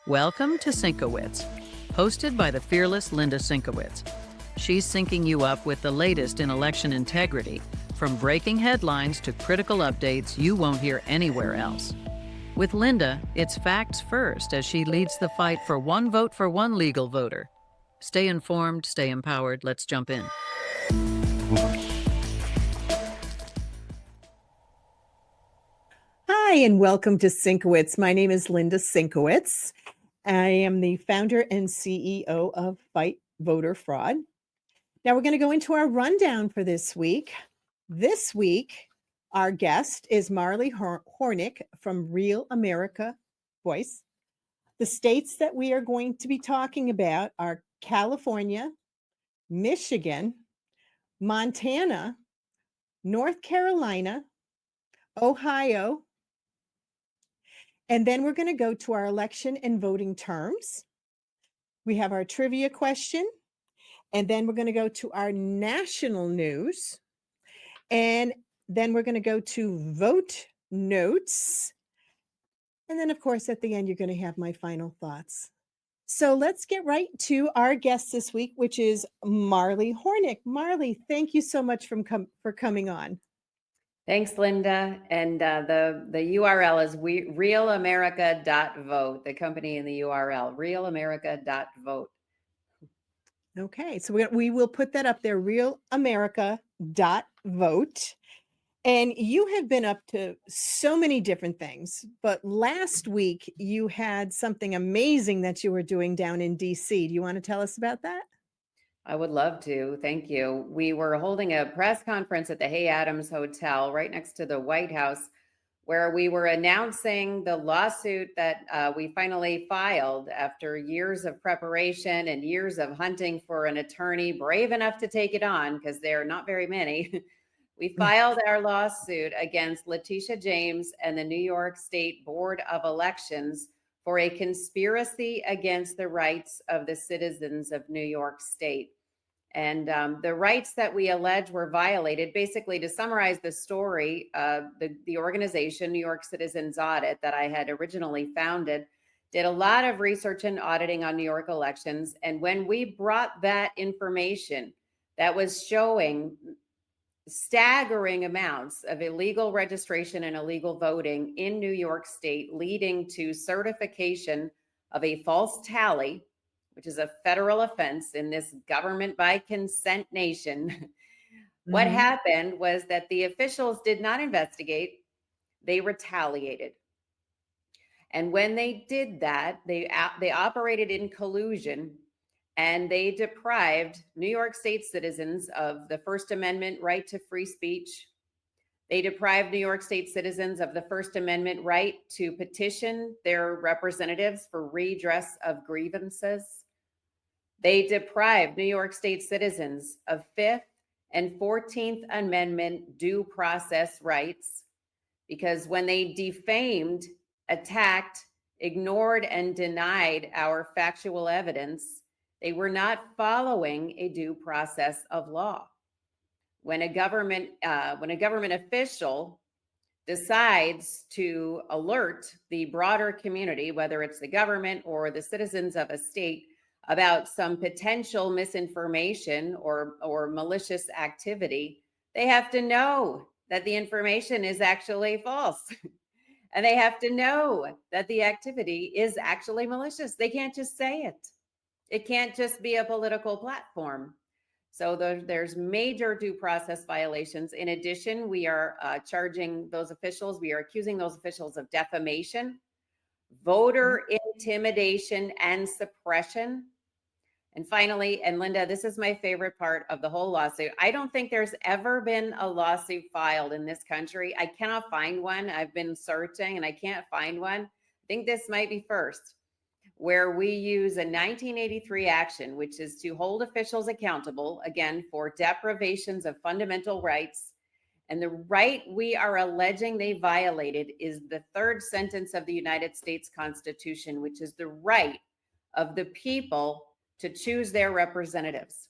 Welcome to SYNC-O-WICZ, hosted by the fearless Linda SYNC-O-WICZ. She's syncing you up with the latest in election integrity, from breaking headlines to critical updates you won't hear anywhere else. With Linda, it's facts first as she leads the fight for one vote for one legal voter. Stay informed, stay empowered. Let's jump in. Hi, and welcome to SYNC-O-WICZ. My name is Linda SYNC-O-WICZ. I am the founder and CEO of Fight Voter Fraud. Now we're going to go into our rundown for this week. This week, our guest is Marly Hornik from RealAmerica.Vote. The states that we are going to be talking about are California, Michigan, Montana, North Carolina, Ohio, and then we're going to go to our election and voting terms. We have our trivia question, and then we're going to go to our national news, and then we're going to go to vote notes. And then, of course, at the end, you're going to have my final thoughts. So let's get right to our guest this week, which is Marly Hornik. Marly, thank you so much for coming on. Thanks, Linda. And the URL is RealAmerica.Vote, the company in the URL, RealAmerica.Vote. Okay, so we will put that up there, RealAmerica.Vote. And you have been up to so many different things, but last week you had something amazing that you were doing down in DC. Do you want to tell us about that? I would love to. Thank you. We were holding a press conference at the Hay Adams Hotel right next to the White House, where we were announcing the lawsuit that we finally filed after years of preparation and years of hunting for an attorney brave enough to take it on, because there are not very many. We filed our lawsuit against Leticia James and the New York State Board of Elections for a conspiracy against the rights of the citizens of New York State. And the rights that we allege were violated, basically, to summarize the story, the organization, New York Citizens Audit, that I had originally founded, did a lot of research and auditing on New York elections. And when we brought that information that was showing staggering amounts of illegal registration and illegal voting in New York State, leading to certification of a false tally, which is a federal offense in this government by consent nation. What happened was that the officials did not investigate, they retaliated. And when they did that, they operated in collusion, and they deprived New York State citizens of the First Amendment right to free speech. They deprived New York State citizens of the First Amendment right to petition their representatives for redress of grievances. They deprived New York State citizens of Fifth and 14th Amendment due process rights, because when they defamed, attacked, ignored, and denied our factual evidence, they were not following a due process of law. When a government official decides to alert the broader community, whether it's the government or the citizens of a state, about some potential misinformation or malicious activity, they have to know that the information is actually false. And they have to know that the activity is actually malicious. They can't just say it. It can't just be a political platform. So there's major due process violations. In addition, we are charging those officials, we are accusing those officials of defamation, voter intimidation and suppression. And finally, and Linda, this is my favorite part of the whole lawsuit. I don't think there's ever been a lawsuit filed in this country. I cannot find one. I've been searching and I can't find one. I think this might be first, where we use a 1983 action, which is to hold officials accountable, again, for deprivations of fundamental rights. And the right we are alleging they violated is the third sentence of the United States Constitution, which is the right of the people to choose their representatives.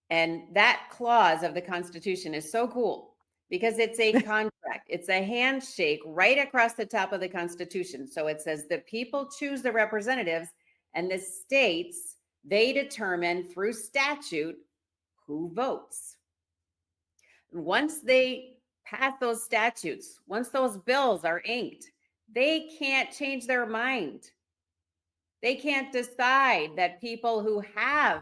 And that clause of the Constitution is so cool because it's a contract. Correct. It's a handshake right across the top of the Constitution. So it says the people choose the representatives, and the states, they determine through statute who votes. Once they pass those statutes, once those bills are inked, they can't change their mind. They can't decide that people who have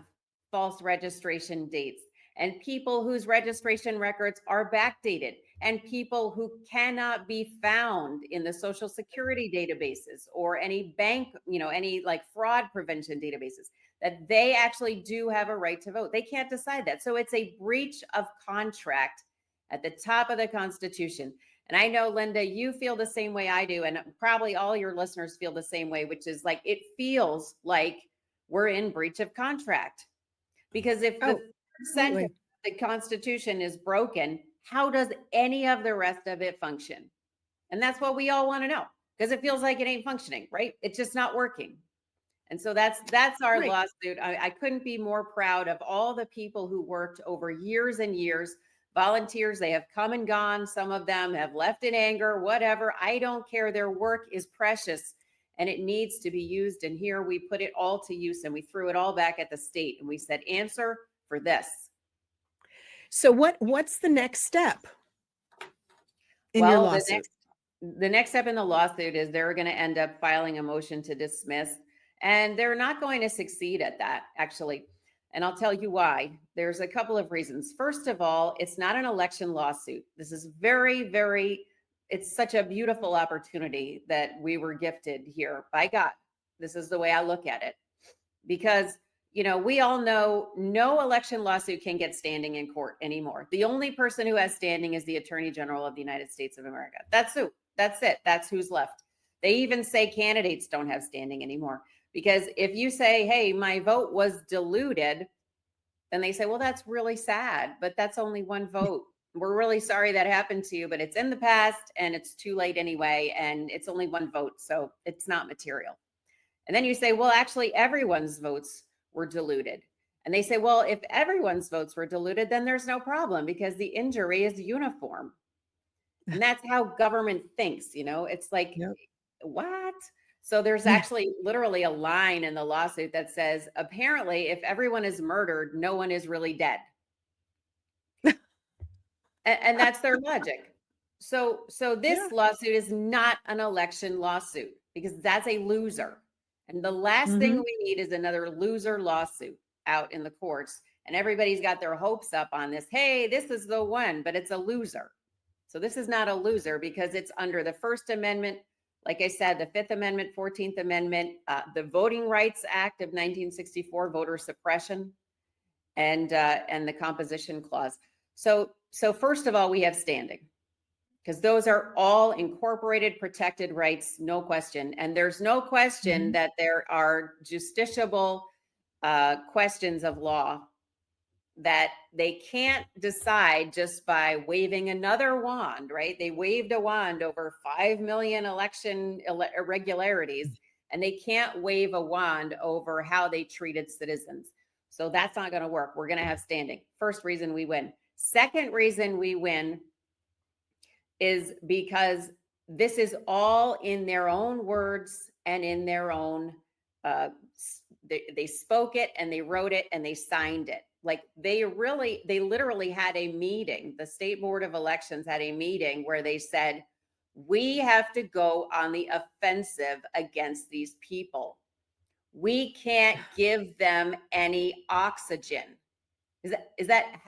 false registration dates and people whose registration records are backdated and people who cannot be found in the social security databases or any bank, any like fraud prevention databases, that they actually do have a right to vote. They can't decide that. So it's a breach of contract at the top of the Constitution. And I know, Linda, you feel the same way I do. And probably all your listeners feel the same way, which is like, it feels like we're in breach of contract. Because if the sentence of the Constitution is broken, how does any of the rest of it function? And that's what we all want to know, because it feels like it ain't functioning, right? It's just not working. And so that's our lawsuit. I couldn't be more proud of all the people who worked over years and years. Volunteers, they have come and gone. Some of them have left in anger, whatever. I don't care. Their work is precious and it needs to be used. And here we put it all to use and we threw it all back at the state and we said, answer for this. So what's the next step in your lawsuit? The next step in the lawsuit is they're going to end up filing a motion to dismiss, and they're not going to succeed at that, actually. And I'll tell you why. There's a couple of reasons. First of all, it's not an election lawsuit. This is it's such a beautiful opportunity that we were gifted here by God. This is the way I look at it. Because, we all know no election lawsuit can get standing in court anymore. The only person who has standing is the Attorney General of the United States of America. That's who. That's it. That's who's left. They even say candidates don't have standing anymore. Because if you say, hey, my vote was diluted, then they say, well, that's really sad, but that's only one vote. We're really sorry that happened to you, but it's in the past and it's too late anyway. And it's only one vote, so it's not material. And then you say, well, actually, everyone's votes were diluted. And they say, well, if everyone's votes were diluted, then there's no problem because the injury is uniform. And that's how government thinks, it's like, what? So there's actually literally a line in the lawsuit that says, apparently, if everyone is murdered, no one is really dead. and that's their logic. So this lawsuit is not an election lawsuit because that's a loser. And the last thing we need is another loser lawsuit out in the courts. And everybody's got their hopes up on this. Hey, this is the one, but it's a loser. So this is not a loser because it's under the First Amendment. Like I said, the Fifth Amendment, 14th Amendment, the Voting Rights Act of 1964, voter suppression, and the Composition Clause. So first of all, we have standing because those are all incorporated protected rights, no question. And there's no question that there are justiciable questions of law that they can't decide just by waving another wand, right? They waved a wand over 5 million election irregularities, and they can't wave a wand over how they treated citizens. So that's not going to work. We're going to have standing. First reason we win. Second reason we win is because this is all in their own words and in their own, they spoke it and they wrote it and they signed it. Like they literally had a meeting. The State Board of Elections had a meeting where they said, we have to go on the offensive against these people. We can't give them any oxygen. Is that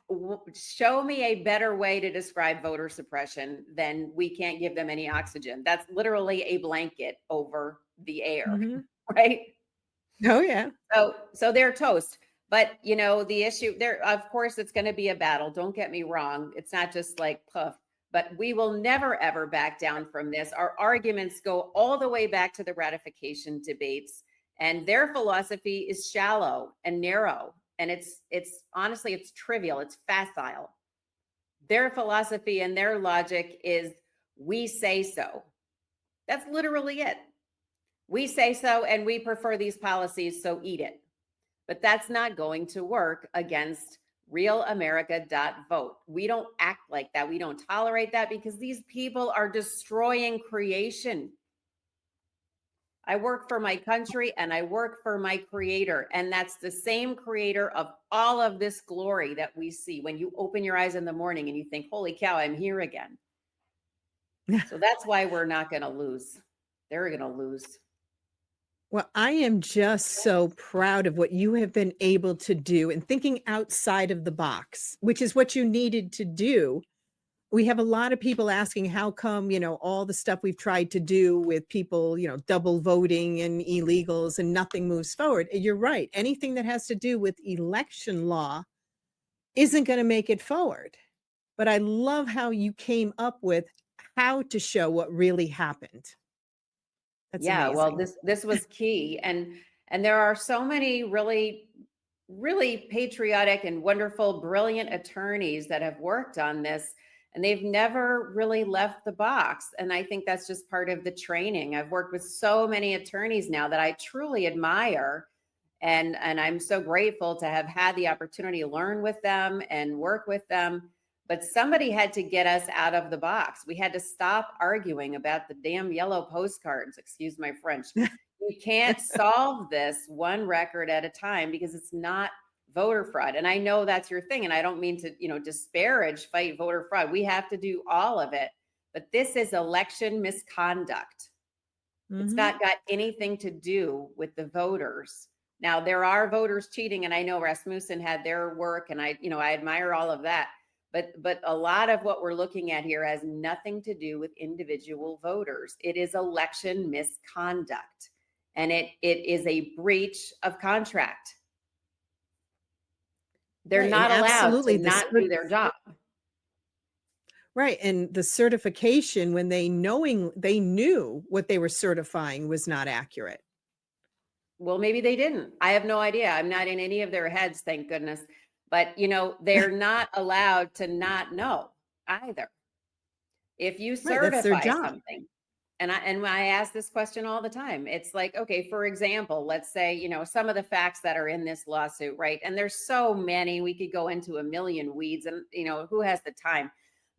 show me a better way to describe voter suppression than we can't give them any oxygen? That's literally a blanket over the air, right? Oh yeah. So they're toast. But the issue there, of course, it's going to be a battle. Don't get me wrong. It's not just like puff, but we will never, ever back down from this. Our arguments go all the way back to the ratification debates, and their philosophy is shallow and narrow. And it's honestly, it's trivial. It's facile. Their philosophy and their logic is we say so. That's literally it. We say so, and we prefer these policies, so eat it. But that's not going to work against RealAmerica.Vote. We don't act like that. We don't tolerate that because these people are destroying creation. I work for my country and I work for my creator. And that's the same creator of all of this glory that we see when you open your eyes in the morning and you think, holy cow, I'm here again. So that's why we're not going to lose. They're going to lose. Well, I am just so proud of what you have been able to do and thinking outside of the box, which is what you needed to do. We have a lot of people asking how come, all the stuff we've tried to do with people, double voting and illegals and nothing moves forward. And you're right. Anything that has to do with election law isn't going to make it forward. But I love how you came up with how to show what really happened. That's amazing. Well, this was key. And there are so many really, really patriotic and wonderful, brilliant attorneys that have worked on this, and they've never really left the box. And I think that's just part of the training. I've worked with so many attorneys now that I truly admire. And I'm so grateful to have had the opportunity to learn with them and work with them. But somebody had to get us out of the box. We had to stop arguing about the damn yellow postcards. Excuse my French. You can't solve this one record at a time because it's not voter fraud. And I know that's your thing. And I don't mean to, disparage fight voter fraud. We have to do all of it. But this is election misconduct. It's not got anything to do with the voters. Now, there are voters cheating, and I know Rasmussen had their work, and I admire all of that. But a lot of what we're looking at here has nothing to do with individual voters. It is election misconduct, and it is a breach of contract. They're not allowed to not do their job. Right. And the certification, when they knew what they were certifying was not accurate. Well, maybe they didn't. I have no idea. I'm not in any of their heads, thank goodness. But, they're not allowed to not know either. If you certify something, and I ask this question all the time, it's like, okay, for example, let's say, some of the facts that are in this lawsuit, right? And there's so many, we could go into a million weeds and, who has the time?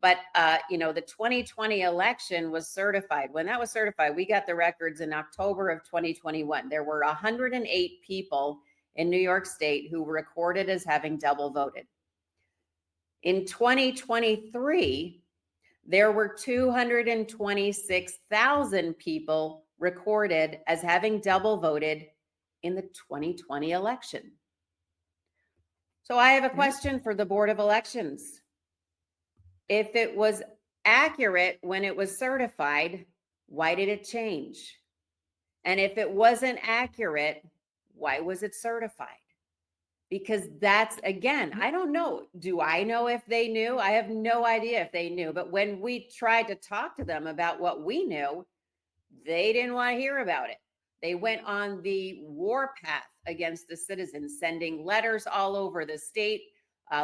But, the 2020 election was certified. When that was certified, we got the records in October of 2021. There were 108 people in New York State who were recorded as having double voted. In 2023, there were 226,000 people recorded as having double voted in the 2020 election. So I have a question for the Board of Elections. If it was accurate when it was certified, why did it change? And if it wasn't accurate, why was it certified? Because that's, again, I don't know. Do I know if they knew? I have no idea if they knew. But when we tried to talk to them about what we knew, they didn't want to hear about it. They went on the warpath against the citizens, sending letters all over the state,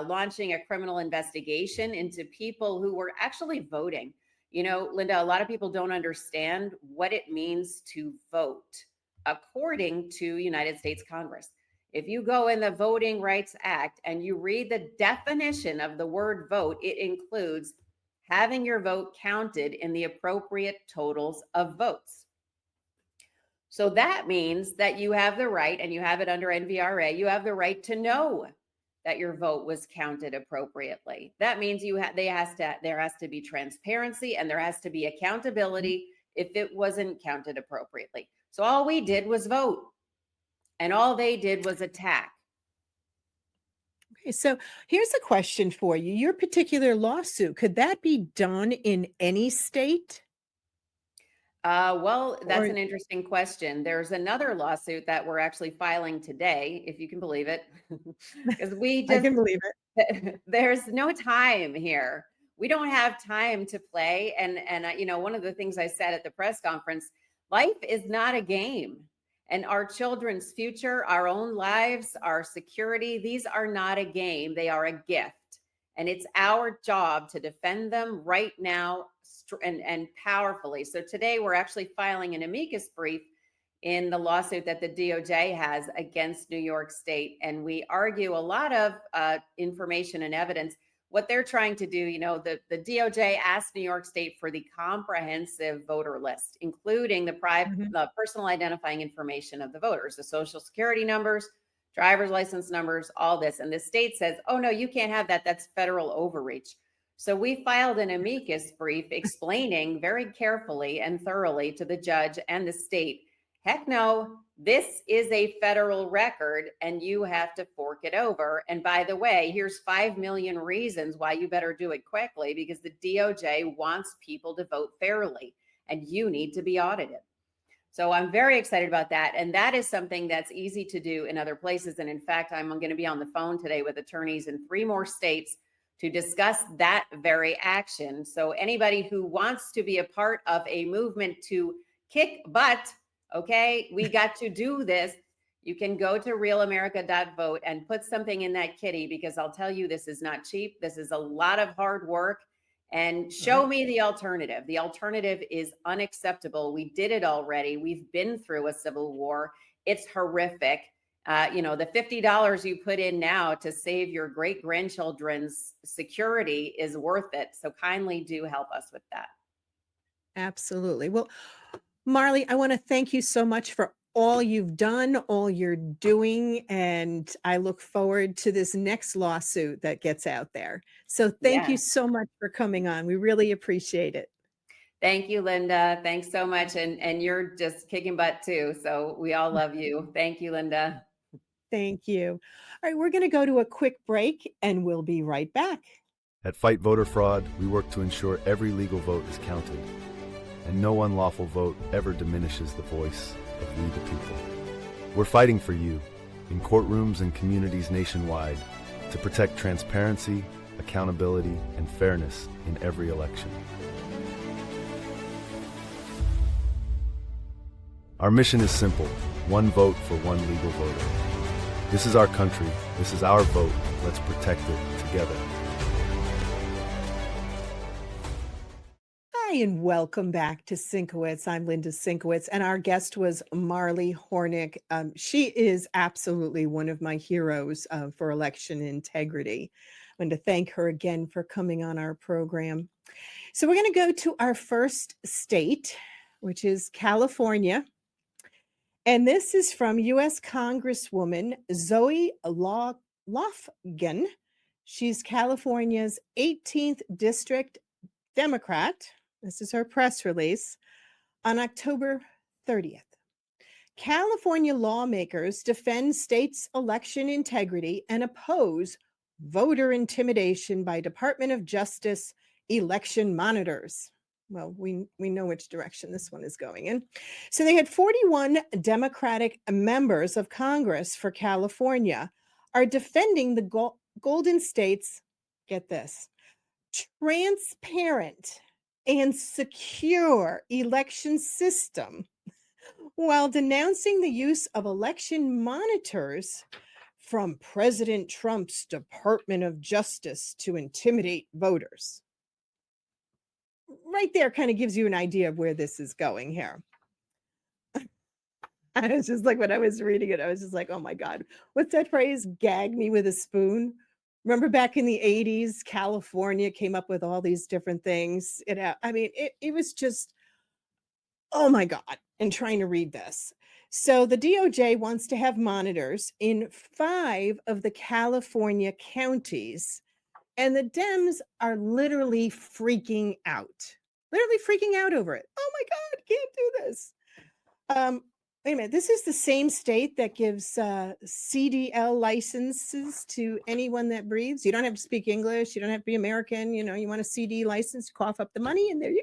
launching a criminal investigation into people who were actually voting. Linda, a lot of people don't understand what it means to vote according to United States Congress. If you go in the Voting Rights Act and you read the definition of the word vote, it includes having your vote counted in the appropriate totals of votes. So that means that you have the right, and you have it under NVRA, you have the right to know that your vote was counted appropriately. That means there has to be transparency and there has to be accountability if it wasn't counted appropriately. So all we did was vote, and all they did was attack. Okay, so here's a question for you. Your particular lawsuit, could that be done in any state? Well, that's an interesting question. There's another lawsuit that we're actually filing today, if you can believe it, because I can believe it. There's no time here. We don't have time to play. And one of the things I said at the press conference, life is not a game. And our children's future, our own lives, our security, these are not a game. They are a gift. And it's our job to defend them right now and powerfully. So today we're actually filing an amicus brief in the lawsuit that the DOJ has against New York State. And we argue a lot of information and evidence. What they're trying to do, the DOJ asked New York State for the comprehensive voter list, including the personal identifying information of the voters, the social security numbers, driver's license numbers, all this. And the state says, oh, no, you can't have that. That's federal overreach. So we filed an amicus brief explaining very carefully and thoroughly to the judge and the state, heck no, this is a federal record and you have to fork it over. And by the way, here's 5 million reasons why you better do it quickly, because the DOJ wants people to vote fairly and you need to be audited. So I'm very excited about that. And that is something that's easy to do in other places. And in fact, I'm going to be on the phone today with attorneys in 3 more states to discuss that very action. So anybody who wants to be a part of a movement to kick butt, okay, we got to do this, you can go to RealAmerica.Vote and put something in that kitty, because I'll tell you, this is not cheap. This is a lot of hard work. And show me the alternative. The alternative is unacceptable. We did it already. We've been through a civil war. It's horrific. The $50 you put in now to save your great grandchildren's security is worth it. So kindly do help us with that. Absolutely. Well, Marly, I want to thank you so much for all you've done, all you're doing, and I look forward to this next lawsuit that gets out there. So thank you so much for coming on. We really appreciate it. Thank you, Linda. Thanks so much. And you're just kicking butt too. So we all love you. Thank you, Linda. Thank you. All right, we're going to go to a quick break and we'll be right back. At Fight Voter Fraud, we work to ensure every legal vote is counted, and no unlawful vote ever diminishes the voice of we the people. We're fighting for you in courtrooms and communities nationwide to protect transparency, accountability, and fairness in every election. Our mission is simple: one vote for one legal voter. This is our country. This is our vote. Let's protect it together. Hi, and welcome back to SYNC-O-WICZ. I'm Linda SYNC-O-WICZ, and our guest was Marly Hornik. She is absolutely one of my heroes for election integrity. I want to thank her again for coming on our program. So we're going to go to our first state, which is California. And this is from U.S. Congresswoman Zoe Lofgren. She's California's 18th District Democrat. This is her press release on October 30th. California lawmakers defend state's election integrity and oppose voter intimidation by Department of Justice election monitors. Well, we know which direction this one is going in. So they had 41 Democratic members of Congress for California are defending the Golden State's, get this, transparent and secure election system, while denouncing the use of election monitors from President Trump's Department of Justice to intimidate voters. Right there kind of gives you an idea of where this is going here. I was just like, when I was reading it, I was just like, oh my God, what's that phrase? Gag me with a spoon. Remember back in the 80s, California came up with all these different things. It was just, oh my God, and trying to read this. So the DOJ wants to have monitors in 5 of the California counties. And the Dems are literally freaking out over it. Oh my God, can't do this. Wait a minute, this is the same state that gives CDL licenses to anyone that breathes. You don't have to speak English. You don't have to be American. You want a CD license, cough up the money, and there you go.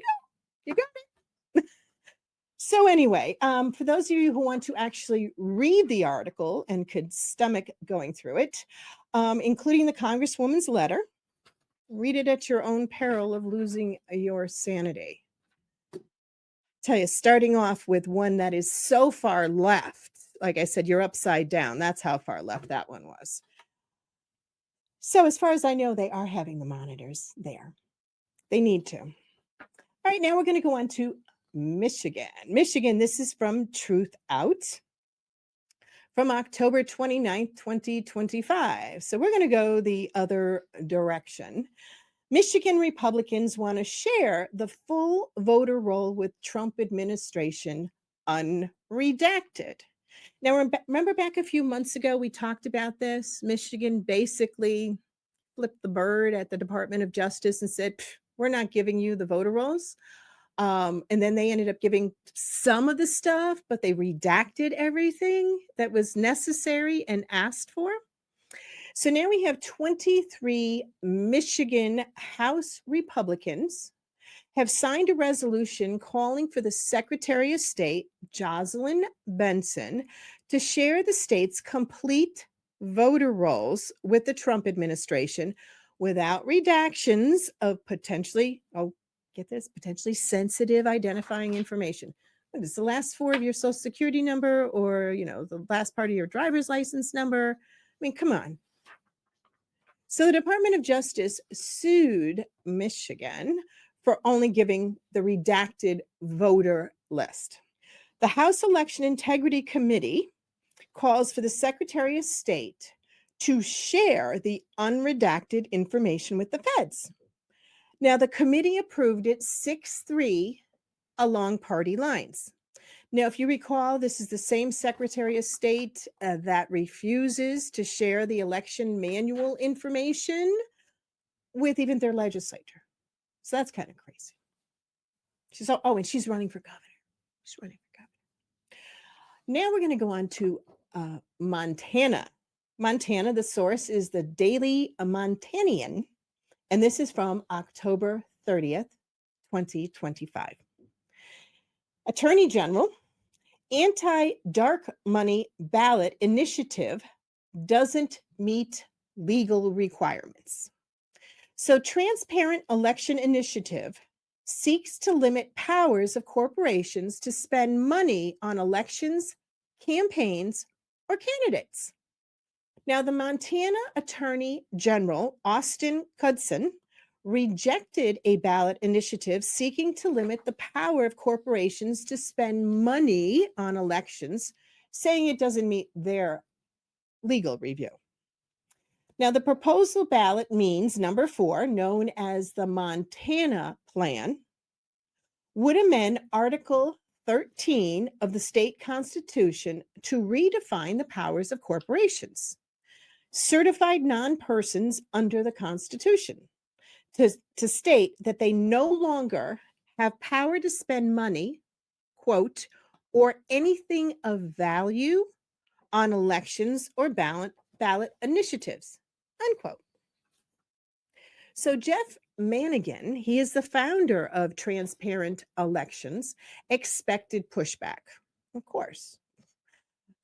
You got it. So anyway, for those of you who want to actually read the article and could stomach going through it, including the Congresswoman's letter, read it at your own peril of losing your sanity. Tell you, starting off with one that is so far left, like I said, you're upside down. That's how far left that one was. So as far as I know, they are having the monitors there. They need to. All right, now we're going to go on to Michigan. Michigan, this is from Truth Out from October 29th, 2025. So we're going to go the other direction. Michigan Republicans want to share the full voter roll with Trump administration unredacted. Now, remember back a few months ago, we talked about this. Michigan basically flipped the bird at the Department of Justice and said, we're not giving you the voter rolls. And then they ended up giving some of the stuff, but they redacted everything that was necessary and asked for. So now we have 23 Michigan House Republicans have signed a resolution calling for the Secretary of State, Jocelyn Benson, to share the state's complete voter rolls with the Trump administration without redactions of potentially, get this, potentially sensitive identifying information. What is the last four of your social security number, or, the last part of your driver's license number? I mean, come on. So the Department of Justice sued Michigan for only giving the redacted voter list. The House Election Integrity Committee calls for the Secretary of State to share the unredacted information with the feds. Now, the committee approved it 6-3 along party lines. Now, if you recall, this is the same Secretary of State that refuses to share the election manual information with even their legislature. So that's kind of crazy. And she's running for governor. She's running for governor. Now we're going to go on to Montana. Montana, the source is the Daily Montanian, and this is from October 30th, 2025. Attorney General, anti-dark money ballot initiative doesn't meet legal requirements. So Transparent Election Initiative seeks to limit powers of corporations to spend money on elections, campaigns, or candidates. Now, the Montana Attorney General, Austin Cudson, rejected a ballot initiative seeking to limit the power of corporations to spend money on elections, saying it doesn't meet their legal review. Now, the proposal ballot means number 4, known as the Montana Plan, would amend Article 13 of the state constitution to redefine the powers of corporations, certified non-persons under the Constitution, to state that they no longer have power to spend money, quote, or anything of value on elections or ballot initiatives, unquote. So Jeff Manigan, he is the founder of Transparent Elections, expected pushback, of course.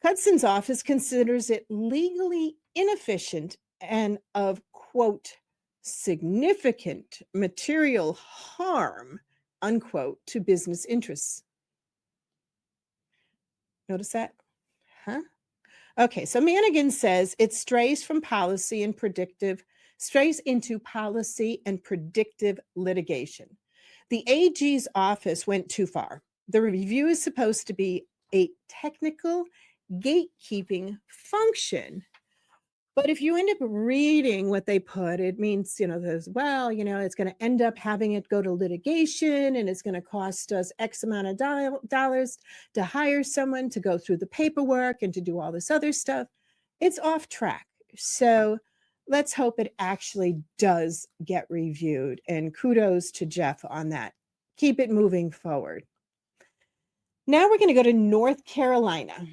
Cudson's office considers it legally inefficient and of, quote, significant material harm, unquote, to business interests. Notice that? Huh? Okay, so Manigan says it strays into policy and predictive litigation. The AG's office went too far. The review is supposed to be a technical gatekeeping function. But if you end up reading what they put, it means, it's going to end up having it go to litigation, and it's going to cost us X amount of dollars to hire someone to go through the paperwork and to do all this other stuff. It's off track. So let's hope it actually does get reviewed. And kudos to Jeff on that. Keep it moving forward. Now we're going to go to North Carolina.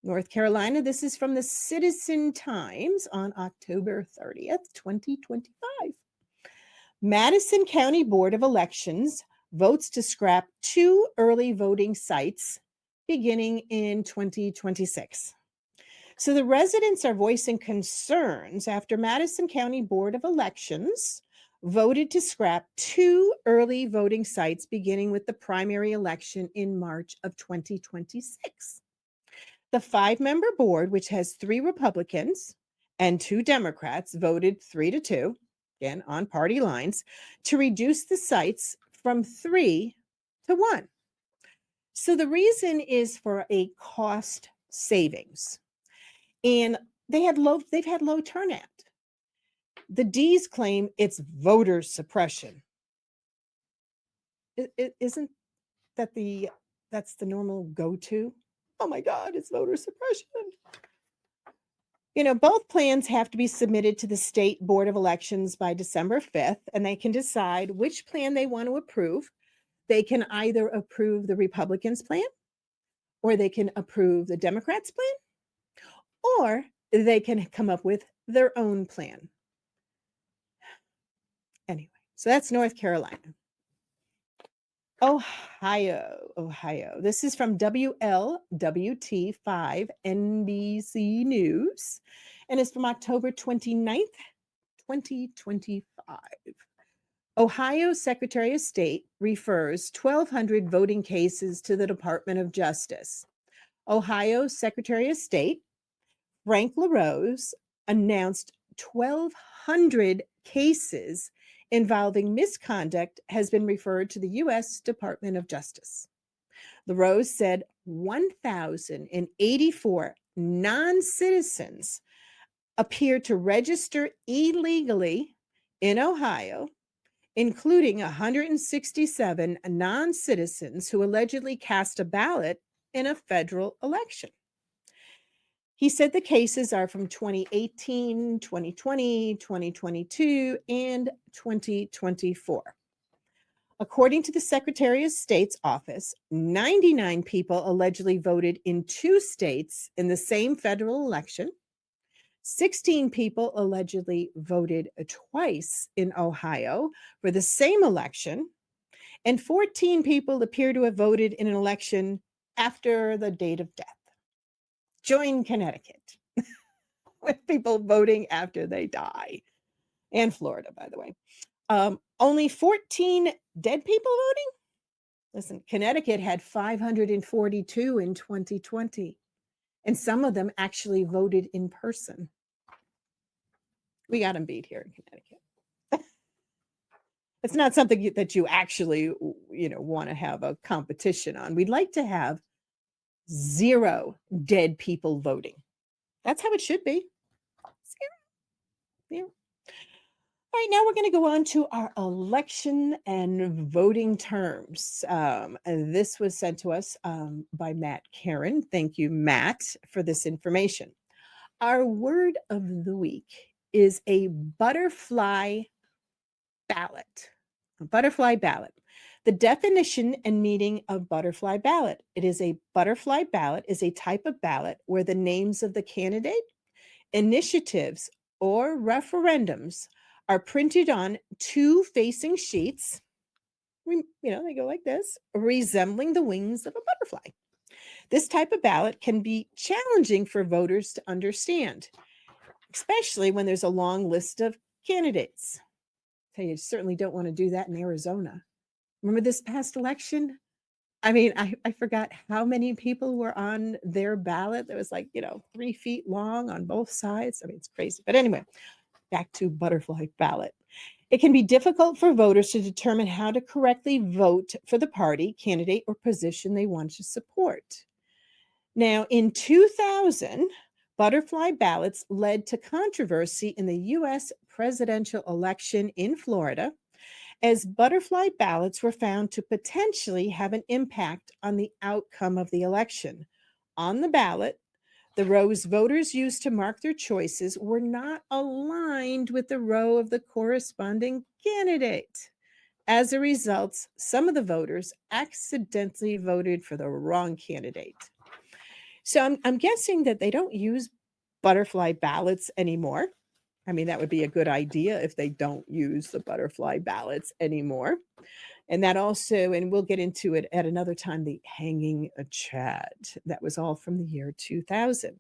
North Carolina, this is from the Citizen Times on October 30th, 2025. Madison County Board of Elections votes to scrap 2 early voting sites beginning in 2026. So the residents are voicing concerns after Madison County Board of Elections voted to scrap 2 early voting sites beginning with the primary election in March of 2026. The 5-member board, which has 3 Republicans and 2 Democrats, voted 3-2, again on party lines, to reduce the sites from 3 to 1. So the reason is for a cost savings. And they've had low turnout. The D's claim it's voter suppression. Isn't that that's the normal go-to? Oh my God, it's voter suppression. Both plans have to be submitted to the State Board of Elections by December 5th, and they can decide which plan they want to approve. They can either approve the Republicans' plan, or they can approve the Democrats' plan, or they can come up with their own plan. Anyway, so that's North Carolina. Ohio. This is from WLWT5 NBC News, and it's from October 29th, 2025. Ohio Secretary of State refers 1,200 voting cases to the Department of Justice. Ohio Secretary of State Frank LaRose announced 1,200 cases involving misconduct has been referred to the U.S. Department of Justice. LaRose said 1,084 non-citizens appeared to register illegally in Ohio, including 167 non-citizens who allegedly cast a ballot in a federal election. He said the cases are from 2018, 2020, 2022, and 2024. According to the Secretary of State's office, 99 people allegedly voted in 2 states in the same federal election. 16 people allegedly voted twice in Ohio for the same election. And 14 people appear to have voted in an election after the date of death. Join Connecticut with people voting after they die. And Florida, by the way. Only 14 dead people voting? Listen, Connecticut had 542 in 2020. And some of them actually voted in person. We got them beat here in Connecticut. It's not something that you actually, want to have a competition on. We'd like to have 0 dead people voting. That's how it should be. 0. All right, now we're going to go on to our election and voting terms. And this was sent to us by Matt Karen. Thank you, Matt, for this information. Our word of the week is a butterfly ballot. A butterfly ballot. The definition and meaning of butterfly ballot. It is a butterfly ballot is a type of ballot where the names of the candidate, initiatives, or referendums are printed on 2 facing sheets. They go like this, resembling the wings of a butterfly. This type of ballot can be challenging for voters to understand, especially when there's a long list of candidates. You certainly don't want to do that in Arizona. Remember this past election? I forgot how many people were on their ballot. That was 3 feet long on both sides. It's crazy. But anyway, back to butterfly ballot. It can be difficult for voters to determine how to correctly vote for the party, candidate, or position they want to support. Now, in 2000, butterfly ballots led to controversy in the U.S. presidential election in Florida, as butterfly ballots were found to potentially have an impact on the outcome of the election. On the ballot, the rows voters used to mark their choices were not aligned with the row of the corresponding candidate. As a result, some of the voters accidentally voted for the wrong candidate. So I'm guessing that they don't use butterfly ballots anymore. That would be a good idea if they don't use the butterfly ballots anymore. And that also, and we'll get into it at another time, the hanging a Chad. That was all from the year 2000.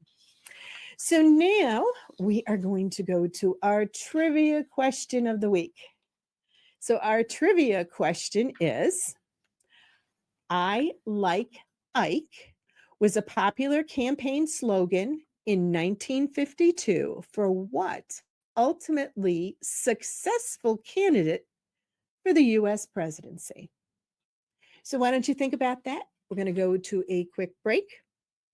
So now we are going to go to our trivia question of the week. So our trivia question is, I like Ike was a popular campaign slogan in 1952 for what ultimately successful candidate for the U.S. presidency? So why don't you think about that? We're going to go to a quick break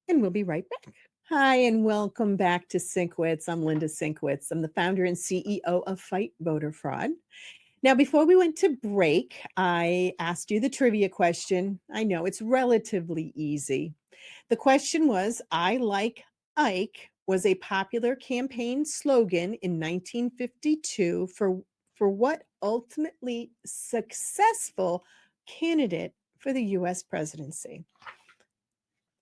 and we'll be right back. Hi, and welcome back to SYNC-O-WICZ. I'm Linda SYNC-O-WICZ. I'm the founder and CEO of Fight Voter Fraud. Now, before we went to break, I asked you the trivia question. I know it's relatively easy. The question was, I like Ike was a popular campaign slogan in 1952 for what ultimately successful candidate for the U.S. presidency?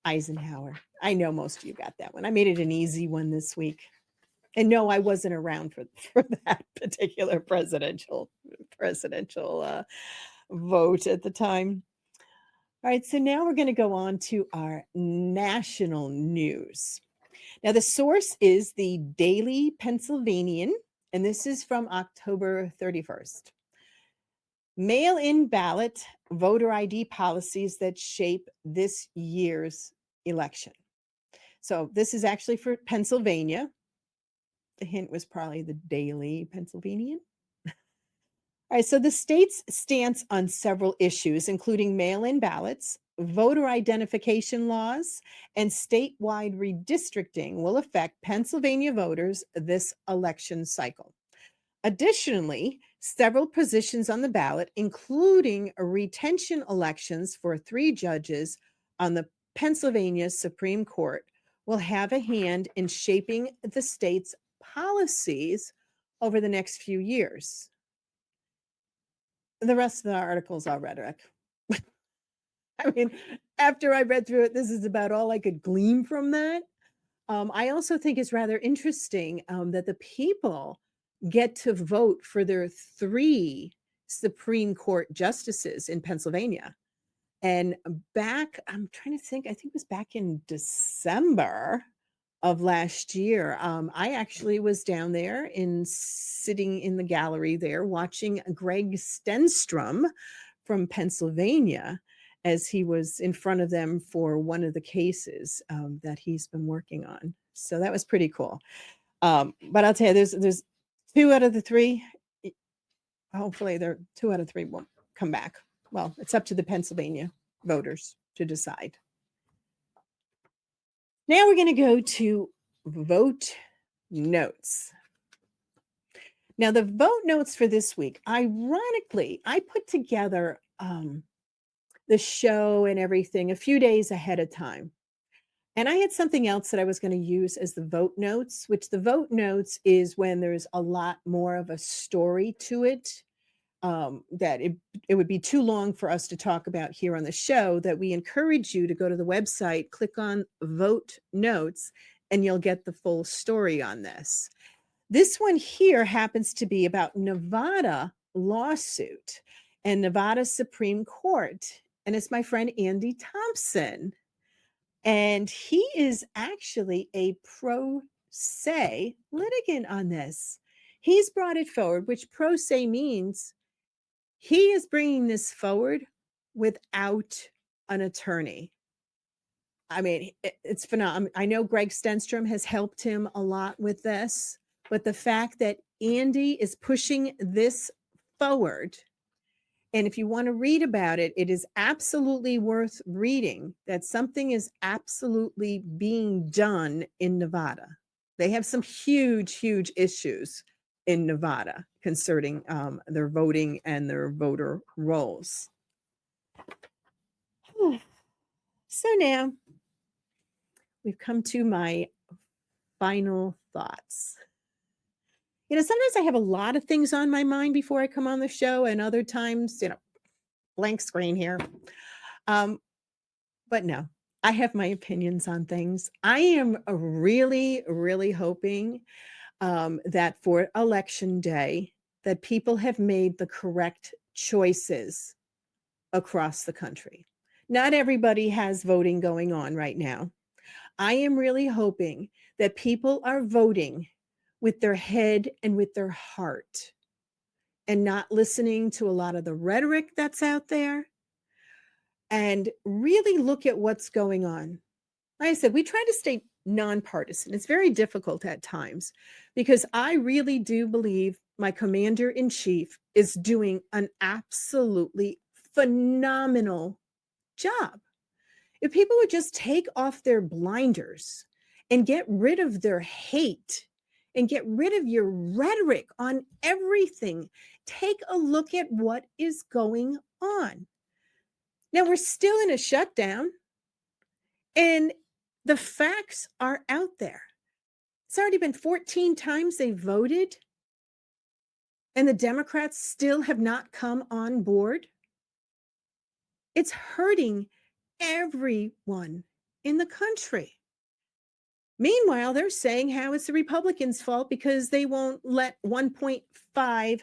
Eisenhower. I know most of you got that one. I made it an easy one this week. And no, I wasn't around for that particular presidential vote at the time. All right, so now we're going to go on to our national news. Now, the source is the Daily Pennsylvanian, and this is from October 31st. Mail-in ballot voter ID policies that shape this year's election. So this is actually for Pennsylvania. The hint was probably the Daily Pennsylvanian. All right, so the state's stance on several issues, including mail-in ballots, voter identification laws, and statewide redistricting, will affect Pennsylvania voters this election cycle. Additionally, several positions on the ballot, including retention elections for 3 judges on the Pennsylvania Supreme Court, will have a hand in shaping the state's policies over the next few years. The rest of the article is all rhetoric. I mean, after I read through it, this is about all I could glean from that. I also think it's rather interesting that the people get to vote for their 3 Supreme Court justices in Pennsylvania. And back, I'm trying to think, I think it was back in December of last year. I actually was down there sitting in the gallery there watching Greg Stenstrom from Pennsylvania as he was in front of them for one of the cases that he's been working on. So that was pretty cool. But I'll tell you, there's 2 out of the 3. Hopefully, 2 out of 3 won't come back. Well, it's up to the Pennsylvania voters to decide. Now we're going to go to vote notes. Now, the vote notes for this week, ironically, I put together the show and everything a few days ahead of time. And I had something else that I was going to use as the vote notes, which the vote notes is when there's a lot more of a story to it, that it would be too long for us to talk about here on the show, that we encourage you to go to the website, click on vote notes, and you'll get the full story on this. This one here happens to be about Nevada lawsuit and Nevada Supreme Court. And it's my friend Andy Thompson. And he is actually a pro se litigant on this. He's brought it forward, which pro se means he is bringing this forward without an attorney. I mean, it's phenomenal. I know Greg Stenstrom has helped him a lot with this, but the fact that Andy is pushing this forward, and if you want to read about it, it is absolutely worth reading that something is absolutely being done in Nevada. They have some huge, huge issues in Nevada concerning their voting and their voter rolls. So now we've come to my final thoughts. You know, sometimes I have a lot of things on my mind before I come on the show, and other times, blank screen here. But no, I have my opinions on things. I am really, really hoping that for Election Day, that people have made the correct choices across the country. Not everybody has voting going on right now. I am really hoping that people are voting with their head and with their heart and not listening to a lot of the rhetoric that's out there, and really look at what's going on. Like I said, we try to stay nonpartisan. It's very difficult at times because I really do believe my commander-in-chief is doing an absolutely phenomenal job. If people would just take off their blinders and get rid of their hate and get rid of your rhetoric on everything, take a look at what is going on. Now, we're still in a shutdown, and the facts are out there. It's already been 14 times they voted, and the Democrats still have not come on board. It's hurting everyone in the country. Meanwhile, they're saying how it's the Republicans' fault because they won't let $1.5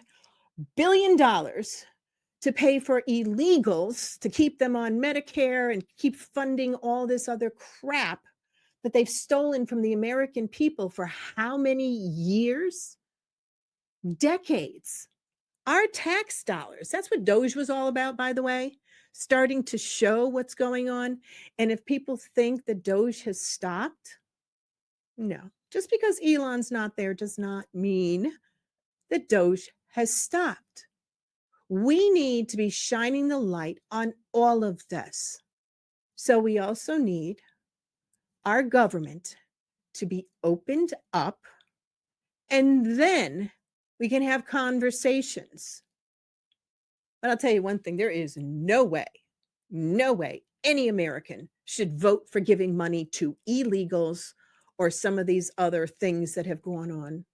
billion to pay for illegals to keep them on Medicare and keep funding all this other crap that they've stolen from the American people for how many years? Decades. Our tax dollars. That's what Doge was all about, by the way, starting to show what's going on. And if people think that Doge has stopped, no. Just because Elon's not there does not mean that Doge has stopped. We need to be shining the light on all of this. So we also need our government to be opened up, and then we can have conversations. But I'll tell you one thing, there is no way any American should vote for giving money to illegals or some of these other things that have gone on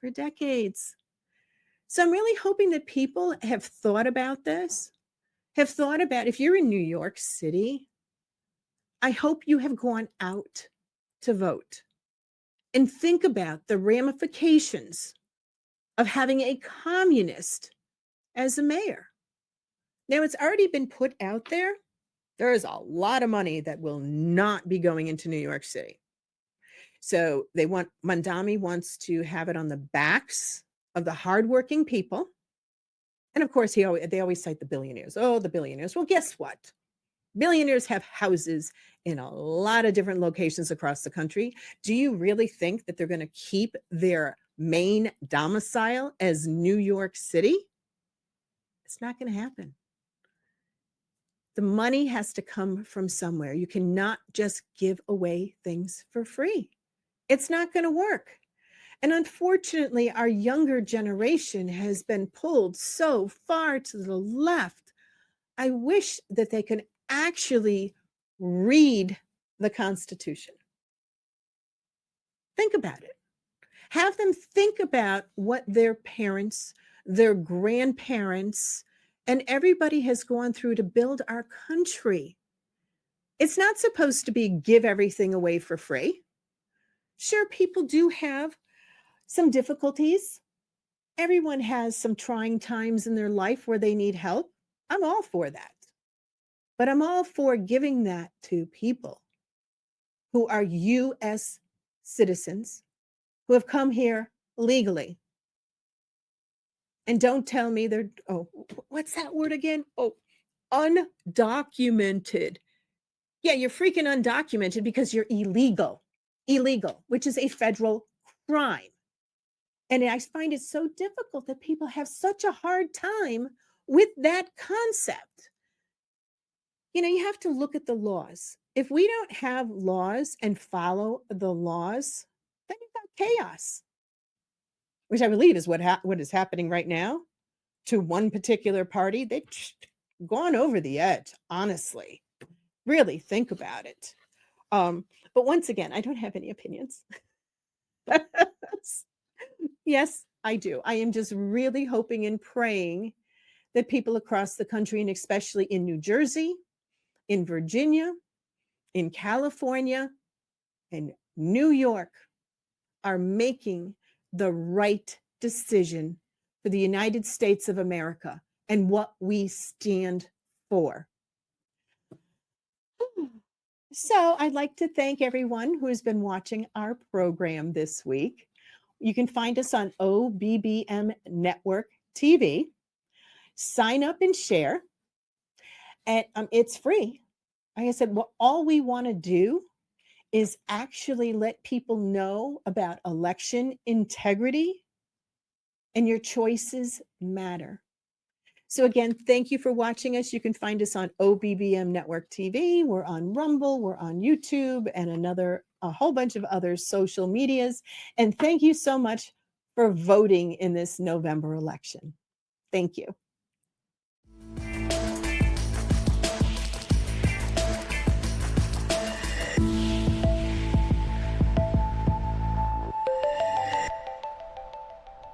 for decades. So I'm really hoping that people have thought about this, have thought about, if you're in New York City, I hope you have gone out to vote and think about the ramifications of having a communist as a mayor. Now, it's already been put out there. There is a lot of money that will not be going into New York City. So Mandami wants to have it on the backs of the hardworking people. And of course, they always cite the billionaires. Oh, the billionaires. Well, guess what? Billionaires have houses in a lot of different locations across the country. Do you really think that they're going to keep their main domicile as New York City? It's not going to happen. The money has to come from somewhere. You cannot just give away things for free. It's not going to work. And unfortunately, our younger generation has been pulled so far to the left. I wish that they could actually read the Constitution. Think about it. Have them think about what their parents, their grandparents, and everybody has gone through to build our country. It's not supposed to be give everything away for free. Sure, people do have some difficulties. Everyone has some trying times in their life where they need help. I'm all for that. But I'm all for giving that to people who are U.S. citizens, who have come here legally. And don't tell me they're, what's that word again? Oh, undocumented. Yeah, you're freaking undocumented because you're illegal, which is a federal crime. And I find it so difficult that people have such a hard time with that concept. You know, you have to look at the laws. If we don't have laws and follow the laws, then you've got chaos, which I believe is what is happening right now to one particular party. They've gone over the edge, honestly. Really think about it. But once again, I don't have any opinions. Yes, I do. I am just really hoping and praying that people across the country, and especially in New Jersey, in Virginia, in California, and New York, are making the right decision for the United States of America and what we stand for. So I'd like to thank everyone who has been watching our program this week. You can find us on OBBM Network TV. Sign up and share. And it's free. Like I said, all we want to do is actually let people know about election integrity, and your choices matter. So again, thank you for watching us. You can find us on OBBM Network TV. We're on Rumble, we're on YouTube, and a whole bunch of other social medias. And thank you so much for voting in this November election. Thank you.